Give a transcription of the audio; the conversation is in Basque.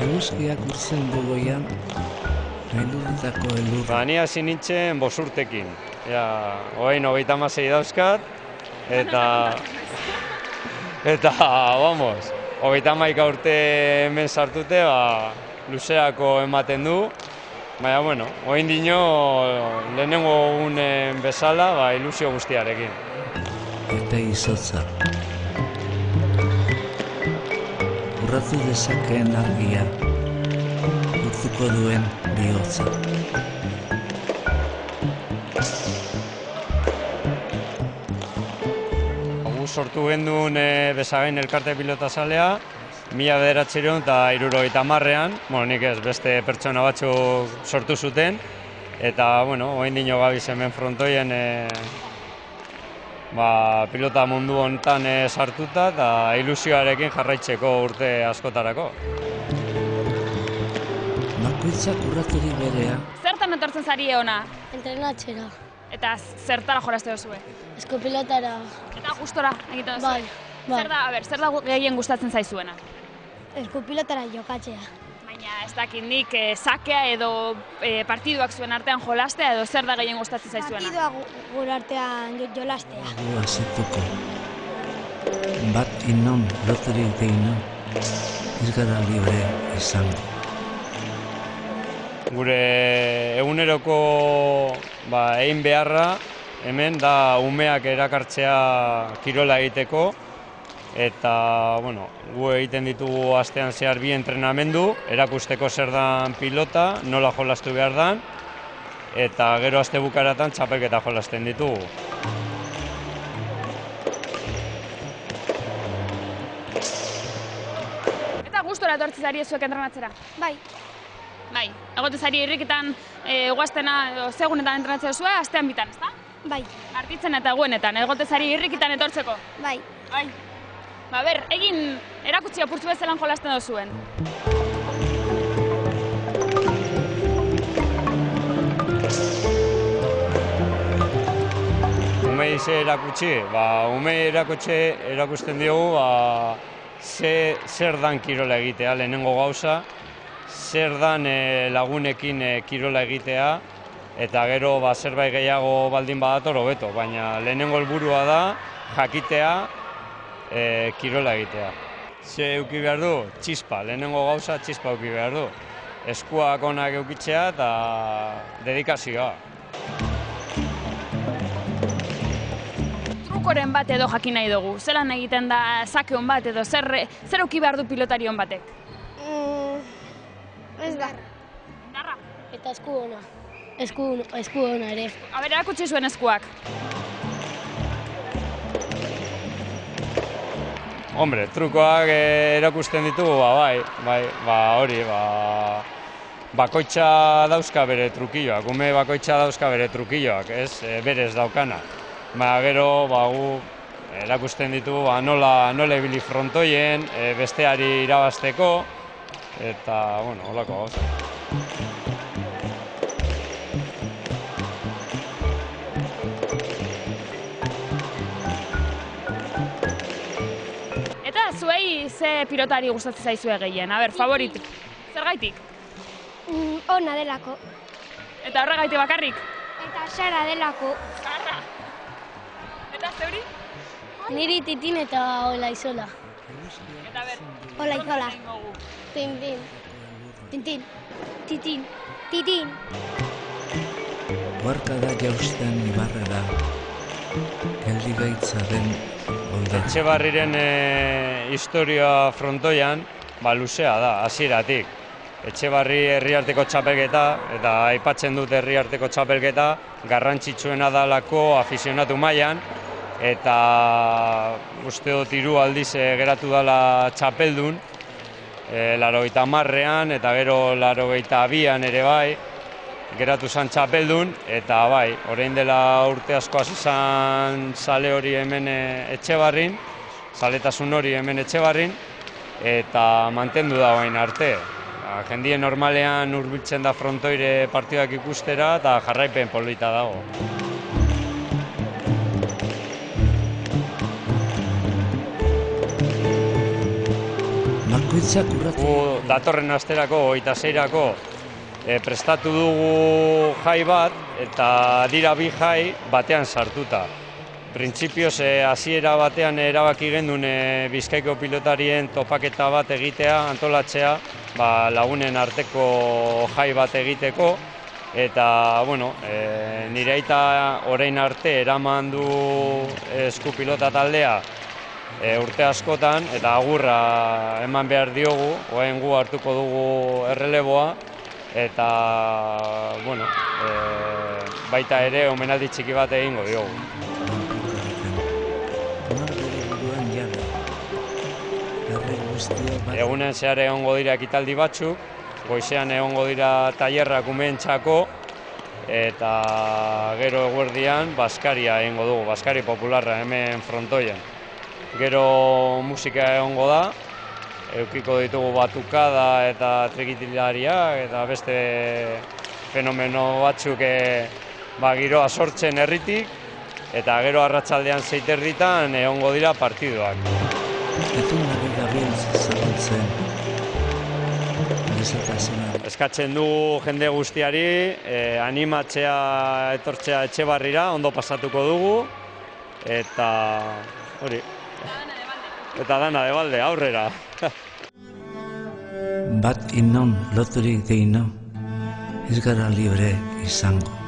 Eguzkiak urtzen gogoian, elurretako elur. Ni hasi nintzen 5 urtekin. Orain 36 dauzkat, eta, vamos, 31 urte hemen sartute, luzerako ematen du. Baina, bueno, orain dino, lehenengo egunen bezala, ilusio guztiarekin. Eta izotza. Urratu dezakeen argia, urtuko duen bihotza. Sortu genduen Besagain elkarte pilotazalea, 1970an, nik ez, beste pertsona batzuk sortu zuten, eta, orain dino gabiz hemen frontoien pilota mundu honetan sartuta eta ilusioarekin jarraitzeko urte askotarako. Bakoitzak urraturik berea. Zertan etortzen zari ona? Entrenatzera. Eta zertara jolaste duzue? Eskopilotara. Eta gustora egiten duzue? Bai. Zer da gehien gustatzen zaizuena? Eskopilotara jokatzea. Baina ez dakit nik sakea edo partiduak zuen artean jolastea edo zer da gehien gustatzen zaizuena? Partiduak gure artean jolastea. Gua zituko. Bat inon, loterik deinon, ez gara libre izango. Gure eguneroko egin beharra hemen da umeak erakartzea kirola egiteko, eta gu egiten ditugu astean zehar 2 entrenamendu, erakusteko zer dan pilota, nola jolastu behar dan, eta gero aste bukaratan txapelketa jolasten ditugu. Eta gustora etortzen zari zuek entrenatzera? Bai. Bai, egote zari irrikitan guaztena edo segunetan entrenatzea duzue, astean bitan, ezta? Bai. Artitzen eta guenetan, egote zari irrikitan etortzeko? Bai. Bai. Egin erakutsi apurtzu bezalan jolasten duzuen. Umei ze erakutsi? Umei erakusten diogu zer dan kirola egitea, lehenengo gauza, zer dan lagunekin kirola egitea, eta gero zerbait gehiago baldin badator hobeto, baina lehenengo helburua da jakitea kirola egitea. Ze eduki behar du? Txispa, lehenengo gauza txispa eduki behar du. Eskuak onak eukitzea eta dedikazioa. Trukoren bat edo jakin nahi dugu, zelan egiten da sake hon bat edo zer eduki behar du pilotari hon batek? Ez da. Indarra? Eta esku ona. Esku ona ere. Erakutsi zuen eskuak. Hombre, trukoak erakusten ditugu, hori, bakoitza dauzka bere trukilloak, ume bakoitza dauzka bere trukilloak, berez daukana. Gero, gu erakusten ditugu nola ibili frontoien, besteari irabazteko, eta, holako gauza. Zuei ze pilotari gustatzen zaizue gehien? Favoritik. Zergaitik? Ona delako. Eta horregaitik bakarrik? Eta Sara delako. Sara. Eta zeuri? Niri Titin eta Olaizola. Eta Olaizola. Tintin. Tintin. Titin. Titin. Guarka da jausten ibarrera, geldi gaitza den olde. Etxebarriren historia frontoian luzea da, hasieratik. Etxebarri herriarteko txapelketa, eta aipatzen dut herriarteko txapelketa, garrantzitsuena dalako afizionatu mailan, eta uste dut 3 aldiz geratu dela txapeldun, 80ean eta gero 82ean ere bai, geratu zan txapeldun, eta bai, orain dela urte asko hasi zan zale hori hemen Etxebarrin, zaletasun hori hemen Etxebarrin, eta mantendu da orain arte. Jendien normalean hurbiltzen da frontoire partidak ikustera eta jarraipen polita dago. Bakoitzak urratia. Datorren asterako, 26erako, prestatu dugu jai bat eta dira bi jai batean sartuta. Printzipioz, hasiera batean erabaki gendun Bizkaiko pilotarien topaketa bat egitea, antolatzea, lagunen arteko jai bat egiteko, eta, nire aita orain arte eraman du esku pilota taldea urte askotan, eta agurra eman behar diogu, orain gu hartuko dugu erreleboa, eta, baita ere omenaldi txiki bat egingo diogu. Egunen zehar egongo dira ekitaldi batzuk, goizean egongo dira tailerrak umeentzako, eta gero eguerdian baskaria egingo dugu, baskari popularra hemen frontoien. Gero musika egongo da, edukiko ditugu batukada eta trikitilariak eta beste fenomeno batzuk giroa sortzen herritik, eta gero arratsaldean 6:00 egongo dira partiduak. Eskatzen dugu jende guztiari, animatzea etortzea Etxebarrira, ondo pasatuko dugu, eta hori. Eta dana de balde, aurrera. Bat inon loturik deino, ez gara libre izango.